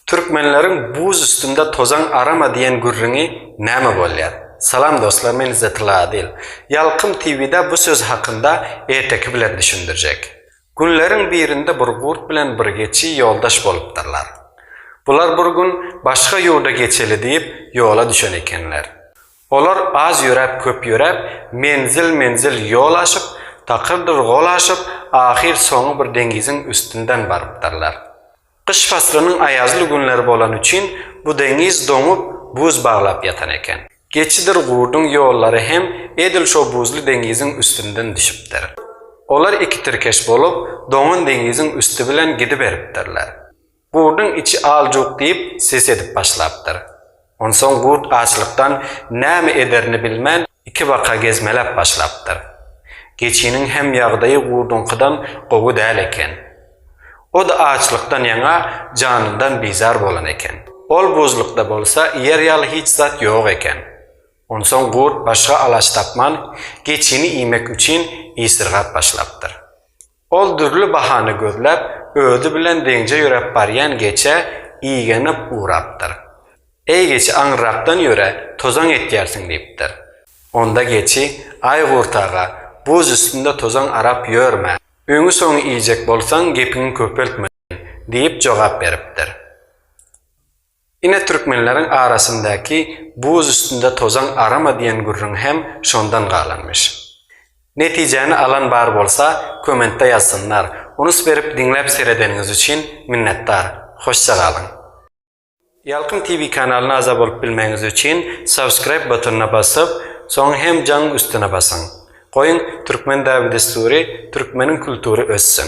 Türkmenlerin buz üstünde tozan arama diyen gürrüňi näme bolýar? Salam dostlar, men İzzet Adil. Yalqım TV'de bu söz hakkında eteki bilen düşündirjek. Günlerin birinde bir gurt bilen bir geçi yoldaş bolupdyrlar. Bular bir gün başka ýurda geçeli diýip yola düşen ekenler. Olar az ýörep, köp ýörep, menzil yol aşyp, takırdyr gol aşyp, ahir soňy bir deňiziň üstünden barypdyrlar. Kış faslynyň ayazly günleri bolan üçin bu deňiz doňup buz baglap ýatan eken. Geçidir gurduň ýollary hem edil şo buzly deňiziň üstünden düşüpdir. Olar iki tirkeş bolup doňun deňiziň üstü bilen gidip beripdirler. Gurduň içi aljuk diýip ses edip başlapdyr. Onsoň gurt açlykdan näme ederini bilmän iki baka gezmelep başlapdyr. Geçiniň hem ýagdaýy gurduňkydan gowy däl eken. O da açlykdan ýaňa janyndan bizar bolan eken. Ol buzlukda bolsa yer ýaly hiç zat ýok eken. Onsoň gurt başga alaç tapman geçini iýmek üçin ýsirgap başlapdyr. Ol dürli bahany gözläp ödü bilen deňje ýörep barýan geçe iýgenip urapdyr. Ey geçi aňyrakdan ýöre tozan etýärsiň diýipdir. Onda geçi ay gurtaga buz üstünde tozan arap ýörme. Öňü soňy iýjek bolsaň gepiňi köpeltme diýip jogap beripdir. Ine Türkmenlerin arasındaki buz üstünde tozan arama diýen gürrüň hem şondan galanmış. Netijeni alan bar bolsa kommentde yazsınlar. Onus berip dinläp seredeniňiz üçin minnetdar. Hoşça galyn. Yalqım TV kanalyna aza bolup bilmeňiz üçin subscribe butonuna basyp, soň hem jaň üstüne basyň. Koyun Türkmen Davi Desturi, Türkmenin kültürü össün.